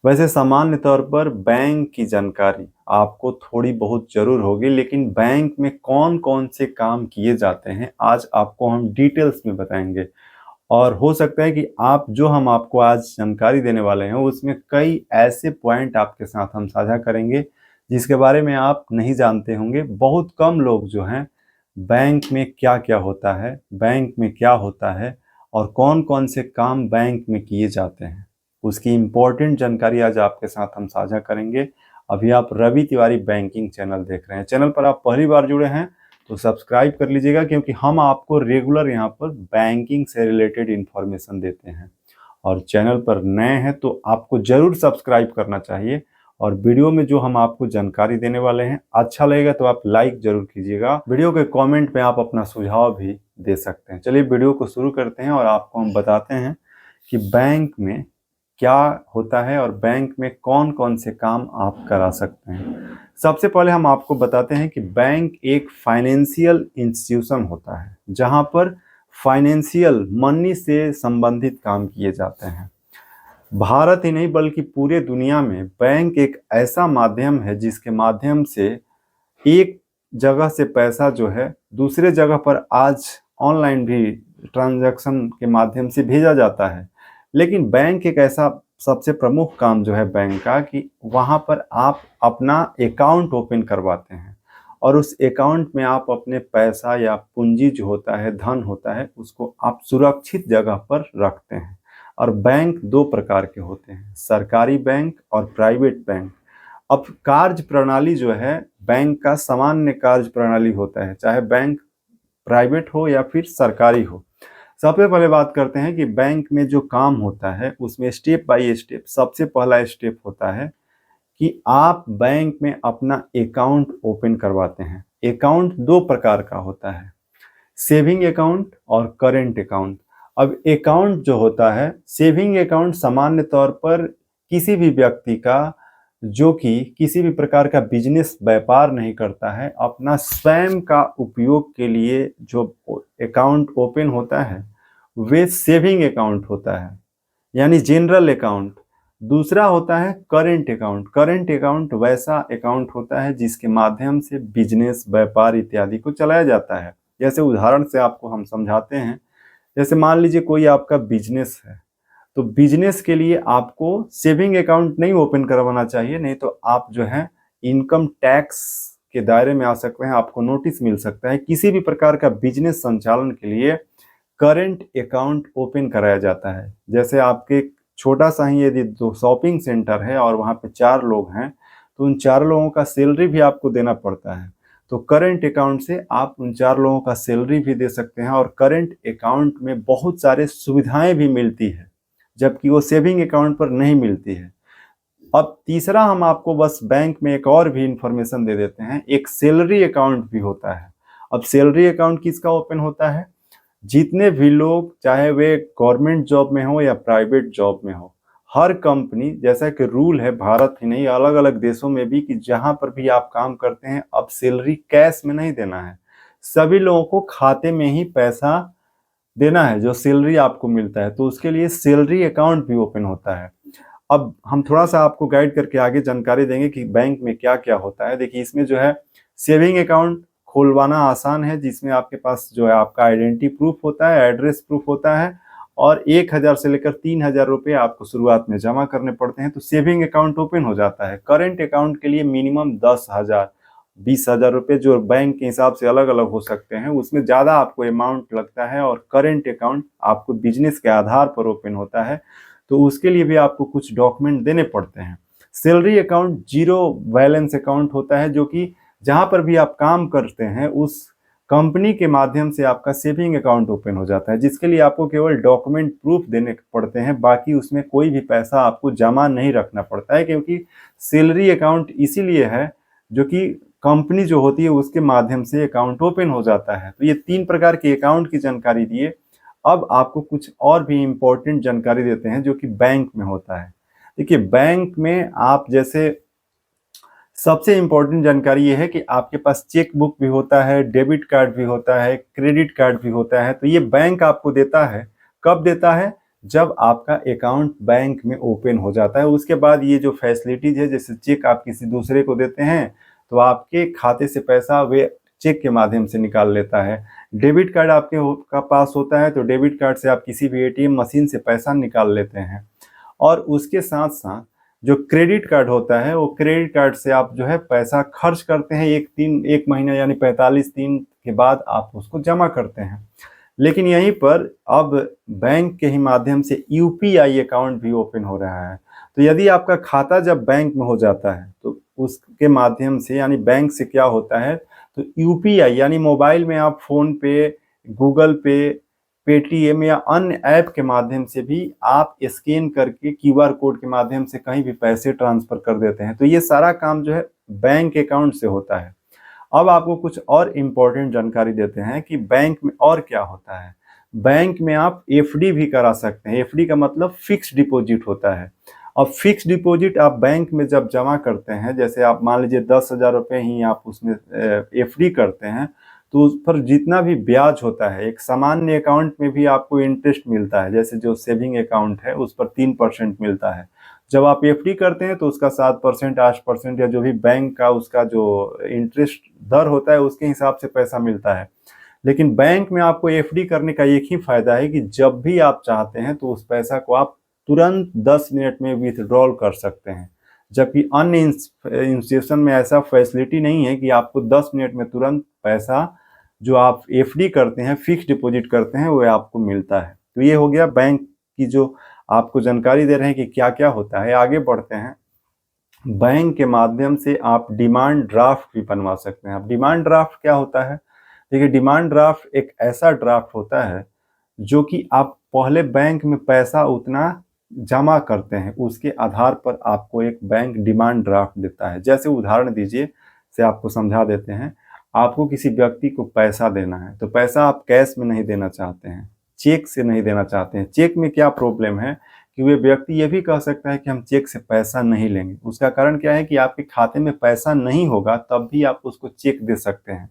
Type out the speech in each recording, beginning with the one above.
वैसे सामान्य तौर पर बैंक की जानकारी आपको थोड़ी बहुत ज़रूर होगी, लेकिन बैंक में कौन-कौन से काम किए जाते हैं, आज आपको हम डिटेल्स में बताएँगे। और हो सकता है कि आप जो हम आपको आज जानकारी देने वाले हैं, उसमें कई ऐसे पॉइंट आपके साथ हम साझा करेंगे, जिसके बारे में आप नहीं जानते होंगे। बहुत कम लोग जो हैं, बैंक में क्या-क्या होता है, बैंक में क्या होता है और कौन-कौन से काम बैंक में किए जाते हैं, उसकी इम्पोर्टेंट जानकारी आज आपके साथ हम साझा करेंगे। अभी आप रवि तिवारी बैंकिंग चैनल देख रहे हैं। चैनल पर आप पहली बार जुड़े हैं तो सब्सक्राइब कर लीजिएगा, क्योंकि हम आपको रेगुलर यहाँ पर बैंकिंग से रिलेटेड इन्फॉर्मेशन देते हैं। और चैनल पर नए हैं तो आपको ज़रूर सब्सक्राइब करना चाहिए। और वीडियो में जो हम आपको जानकारी देने वाले हैं, अच्छा लगेगा तो आप लाइक ज़रूर कीजिएगा। वीडियो के कमेंट में आप अपना सुझाव भी दे सकते हैं। चलिए वीडियो को शुरू करते हैं और आपको हम बताते हैं कि बैंक में क्या होता है और बैंक में कौन-कौन से काम आप करा सकते हैं। सबसे पहले हम आपको बताते हैं कि बैंक एक फाइनेंशियल इंस्टीट्यूशन होता है, जहां पर फाइनेंशियल मनी से संबंधित काम किए जाते हैं। भारत ही नहीं बल्कि पूरे दुनिया में बैंक एक ऐसा माध्यम है जिसके माध्यम से एक जगह से पैसा जो है दूसरे जगह पर आज ऑनलाइन भी ट्रांजैक्शन के माध्यम से भेजा जाता है। लेकिन बैंक एक ऐसा सबसे प्रमुख काम जो है बैंक का कि वहाँ पर आप अपना अकाउंट ओपन करवाते हैं और उस अकाउंट में आप अपने पैसा या पूंजी जो होता है, धन होता है, उसको आप सुरक्षित जगह पर रखते हैं। और बैंक दो प्रकार के होते हैं, सरकारी बैंक और प्राइवेट बैंक। अब कार्य प्रणाली जो है बैंक का सामान्य कार्य प्रणाली होता है, चाहे बैंक प्राइवेट हो या फिर सरकारी हो। सबसे पहले बात करते हैं कि बैंक में जो काम होता है उसमें स्टेप बाय स्टेप सबसे पहला स्टेप होता है कि आप बैंक में अपना अकाउंट ओपन करवाते हैं। अकाउंट दो प्रकार का होता है, सेविंग अकाउंट और करेंट अकाउंट। अब अकाउंट जो होता है, सेविंग अकाउंट सामान्य तौर पर किसी भी व्यक्ति का जो कि किसी भी प्रकार का बिजनेस व्यापार नहीं करता है, अपना स्वयं का उपयोग के लिए जो अकाउंट ओपन होता है वे सेविंग अकाउंट होता है, यानी जनरल अकाउंट। दूसरा होता है करेंट अकाउंट। करेंट अकाउंट वैसा अकाउंट होता है जिसके माध्यम से बिजनेस, व्यापार इत्यादि को चलाया जाता है। जैसे उदाहरण से आपको हम समझाते हैं, जैसे मान लीजिए कोई आपका बिजनेस है, तो बिजनेस के लिए आपको सेविंग अकाउंट नहीं ओपन करवाना चाहिए, नहीं तो आप जो है इनकम टैक्स के दायरे में आ सकते हैं, आपको नोटिस मिल सकता है। किसी भी प्रकार का बिजनेस संचालन के लिए करेंट अकाउंट ओपन कराया जाता है। जैसे आपके छोटा सा ही यदि दो शॉपिंग सेंटर है और वहाँ पे 4 लोग हैं, तो उन 4 लोगों का सैलरी भी आपको देना पड़ता है। तो करेंट अकाउंट से आप उन 4 लोगों का सैलरी भी दे सकते हैं और करेंट अकाउंट में बहुत सारे सुविधाएं भी मिलती है, जबकि वो सेविंग अकाउंट पर नहीं मिलती है। अब तीसरा हम आपको बस बैंक में एक और भी इंफॉर्मेशन दे देते हैं, एक सैलरी अकाउंट भी होता है। अब सैलरी अकाउंट किसका ओपन होता है? जितने भी लोग, चाहे वे गवर्नमेंट जॉब में हो या प्राइवेट जॉब में हो, हर कंपनी, जैसा कि रूल है भारत ही नहीं अलग अलग देशों में भी, कि जहां पर भी आप काम करते हैं अब सैलरी कैश में नहीं देना है, सभी लोगों को खाते में ही पैसा देना है जो सैलरी आपको मिलता है। तो उसके लिए सैलरी अकाउंट भी ओपन होता है। अब हम थोड़ा सा आपको गाइड करके आगे जानकारी देंगे कि बैंक में क्या क्या होता है। देखिए, इसमें जो है सेविंग अकाउंट खुलवाना आसान है, जिसमें आपके पास जो है आपका आइडेंटिटी प्रूफ होता है, एड्रेस प्रूफ होता है और 1,000 से लेकर 3,000 रुपये आपको शुरुआत में जमा करने पड़ते हैं, तो सेविंग अकाउंट ओपन हो जाता है। करेंट अकाउंट के लिए मिनिमम 10,000, 20,000 रुपये जो बैंक के हिसाब से अलग अलग हो सकते हैं, उसमें ज़्यादा आपको अमाउंट लगता है। और करेंट अकाउंट आपको बिजनेस के आधार पर ओपन होता है, तो उसके लिए भी आपको कुछ डॉक्यूमेंट देने पड़ते हैं। Salary account zero balance account होता है, जो कि जहां पर भी आप काम करते हैं उस कंपनी के माध्यम से आपका सेविंग अकाउंट ओपन हो जाता है, जिसके लिए आपको केवल डॉक्यूमेंट प्रूफ देने पड़ते हैं, बाकी उसमें कोई भी पैसा आपको जमा नहीं रखना पड़ता है। क्योंकि सैलरी अकाउंट इसीलिए है जो कि कंपनी जो होती है उसके माध्यम से अकाउंट ओपन हो जाता है। तो ये 3 प्रकार के अकाउंट की जानकारी दिए। अब आपको कुछ और भी इम्पोर्टेंट जानकारी देते हैं जो कि बैंक में होता है। देखिए, बैंक में आप जैसे सबसे इम्पोर्टेंट जानकारी ये है कि आपके पास चेक बुक भी होता है, डेबिट कार्ड भी होता है, क्रेडिट कार्ड भी होता है। तो ये बैंक आपको देता है। कब देता है? जब आपका अकाउंट बैंक में ओपन हो जाता है। उसके बाद ये जो फैसिलिटीज है, जैसे चेक आप किसी दूसरे को देते हैं तो आपके खाते से पैसा वे चेक के माध्यम से निकाल लेता है। डेबिट कार्ड का पास होता है तो डेबिट कार्ड से आप किसी भी एटीएम मशीन से पैसा निकाल लेते हैं। और उसके साथ साथ जो क्रेडिट कार्ड होता है, वो क्रेडिट कार्ड से आप जो है पैसा खर्च करते हैं, एक महीना यानी 45 दिन के बाद आप उसको जमा करते हैं। लेकिन यहीं पर अब बैंक के ही माध्यम से यूपीआई अकाउंट भी ओपन हो रहा है। तो यदि आपका खाता जब बैंक में हो जाता है तो उसके माध्यम से, यानी बैंक से क्या होता है, तो यूपीआई यानी मोबाइल में आप फोन पे, गूगल पे, पेटीएम या अन्य ऐप के माध्यम से भी आप स्कैन करके क्यूआर कोड के माध्यम से कहीं भी पैसे ट्रांसफर कर देते हैं। तो ये सारा काम जो है बैंक अकाउंट से होता है। अब आपको कुछ और इम्पोर्टेंट जानकारी देते हैं कि बैंक में और क्या होता है। बैंक में आप एफडी भी करा सकते हैं। एफडी का मतलब फिक्स डिपॉजिट होता है। अब फिक्स डिपॉजिट आप बैंक में जब जमा करते हैं, जैसे आप मान लीजिए 10,000 रुपये ही आप उसमें एफडी करते हैं, तो उस पर जितना भी ब्याज होता है, एक सामान्य अकाउंट में भी आपको इंटरेस्ट मिलता है, जैसे जो सेविंग अकाउंट है उस पर 3% मिलता है। जब आप एफडी करते हैं तो उसका 7%, 8% या जो भी बैंक का उसका जो इंटरेस्ट दर होता है उसके हिसाब से पैसा मिलता है। लेकिन बैंक में आपको एफडी करने का एक ही फायदा है कि जब भी आप चाहते हैं तो उस पैसा को आप तुरंत 10 मिनट में विथड्रॉल कर सकते हैं। जबकि अन्य इंस्टीट्यूशन में ऐसा फैसिलिटी नहीं है कि आपको 10 मिनट में तुरंत पैसा जो आप एफडी करते हैं, फिक्स डिपॉजिट करते हैं, वो आपको मिलता है। तो ये हो गया बैंक की जो आपको जानकारी दे रहे हैं कि क्या क्या होता है। आगे बढ़ते हैं। बैंक के माध्यम से आप डिमांड ड्राफ्ट भी बनवा सकते हैं। अब डिमांड ड्राफ्ट क्या होता है? देखिए, डिमांड ड्राफ्ट एक ऐसा ड्राफ्ट होता है जो कि आप पहले बैंक में पैसा उतना जमा करते हैं, उसके आधार पर आपको एक बैंक डिमांड ड्राफ्ट देता है। जैसे उदाहरण दीजिए से आपको समझा देते हैं। आपको किसी व्यक्ति को पैसा देना है, तो पैसा आप कैश में नहीं देना चाहते हैं, चेक से नहीं देना चाहते हैं। चेक में क्या प्रॉब्लम है कि वे व्यक्ति ये भी कह सकता है कि हम चेक से पैसा नहीं लेंगे। उसका कारण क्या है कि आपके खाते में पैसा नहीं होगा तब भी आप उसको चेक दे सकते हैं।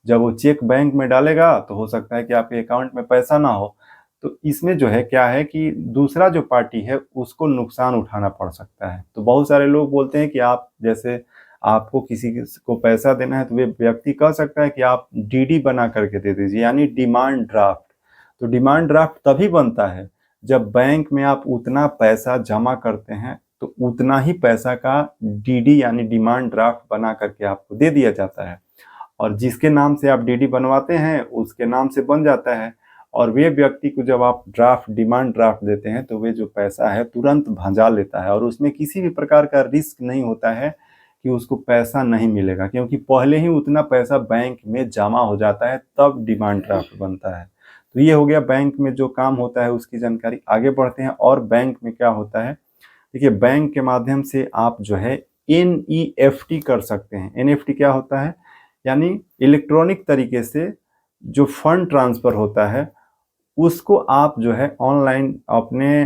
जब वो चेक बैंक में डालेगा तो हो सकता है कि आपके अकाउंट में पैसा ना हो। तो इसमें जो है क्या है कि दूसरा जो पार्टी है उसको नुकसान उठाना पड़ सकता है। तो बहुत सारे लोग बोलते हैं कि आप जैसे आपको किसी को पैसा देना है तो वे व्यक्ति कह सकता है कि आप डीडी बना करके दे दीजिए, यानी डिमांड ड्राफ्ट। तो डिमांड ड्राफ्ट तभी बनता है जब बैंक में आप उतना पैसा जमा करते हैं तो उतना ही पैसा का डीडी यानी डिमांड ड्राफ्ट बना करके आपको दे दिया जाता है। और जिसके नाम से आप डीडी बनवाते हैं उसके नाम से बन जाता है। और वे व्यक्ति को जब आप डिमांड ड्राफ्ट देते हैं तो वे जो पैसा है तुरंत भंजा लेता है, और उसमें किसी भी प्रकार का रिस्क नहीं होता है कि उसको पैसा नहीं मिलेगा, क्योंकि पहले ही उतना पैसा बैंक में जमा हो जाता है, तब डिमांड ड्राफ्ट बनता है। तो ये हो गया बैंक में जो काम होता है उसकी जानकारी। आगे बढ़ते हैं और बैंक में क्या होता है। देखिए, बैंक के माध्यम से आप जो है एनईएफटी कर सकते हैं। एनईएफटी क्या होता है? यानी इलेक्ट्रॉनिक तरीके से जो फंड ट्रांसफर होता है उसको आप जो है ऑनलाइन अपने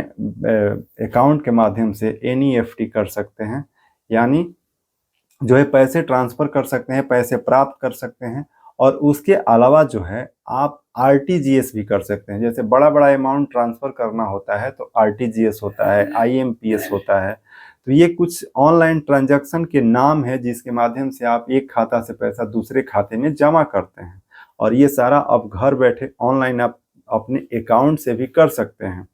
अकाउंट के माध्यम से एनईएफटी कर सकते हैं, यानी जो है पैसे ट्रांसफर कर सकते हैं, पैसे प्राप्त कर सकते हैं। और उसके अलावा जो है आप आरटीजीएस भी कर सकते हैं। जैसे बड़ा बड़ा अमाउंट ट्रांसफर करना होता है तो आरटीजीएस होता है, आईएमपीएस होता है। तो ये कुछ ऑनलाइन ट्रांजैक्शन के नाम है जिसके माध्यम से आप एक खाता से पैसा दूसरे खाते में जमा करते हैं। और ये सारा अब घर बैठे ऑनलाइन आप अपने अकाउंट से भी कर सकते हैं।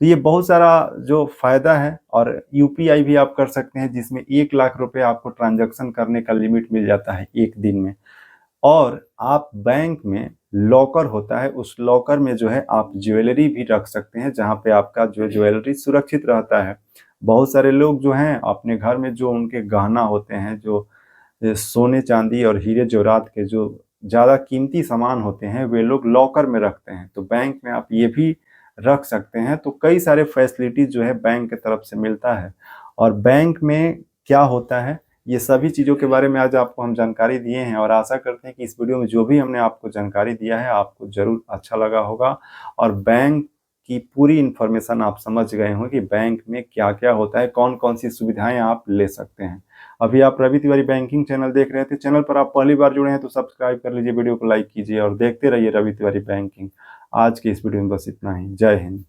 तो ये बहुत सारा जो फायदा है। और यूपीआई भी आप कर सकते हैं जिसमें 1,00,000 रुपए आपको ट्रांजैक्शन करने का लिमिट मिल जाता है एक दिन में। और आप बैंक में लॉकर होता है, उस लॉकर में जो है आप ज्वेलरी भी रख सकते हैं, जहाँ पे आपका जो ज्वेलरी सुरक्षित रहता है। बहुत सारे लोग जो हैं अपने घर में जो उनके गहना होते हैं, जो सोने चांदी और हीरे जवाहरात के जो ज़्यादा कीमती सामान होते हैं, वे लोग लॉकर में रखते हैं। तो बैंक में आप ये भी रख सकते हैं। तो कई सारे फैसिलिटीज जो है बैंक की तरफ से मिलता है। और बैंक में क्या होता है, ये सभी चीज़ों के बारे में आज आपको हम जानकारी दिए हैं। और आशा करते हैं कि इस वीडियो में जो भी हमने आपको जानकारी दिया है आपको ज़रूर अच्छा लगा होगा, और बैंक की पूरी इन्फॉर्मेशन आप समझ गए हों कि बैंक में क्या क्या होता है, कौन कौन सी सुविधाएं आप ले सकते हैं। अभी आप रवि तिवारी बैंकिंग चैनल देख रहे थे। चैनल पर आप पहली बार जुड़े हैं तो सब्सक्राइब कर लीजिए, वीडियो को लाइक कीजिए और देखते रहिए रवि तिवारी बैंकिंग। आज के इस वीडियो में बस इतना ही। जय हिंद।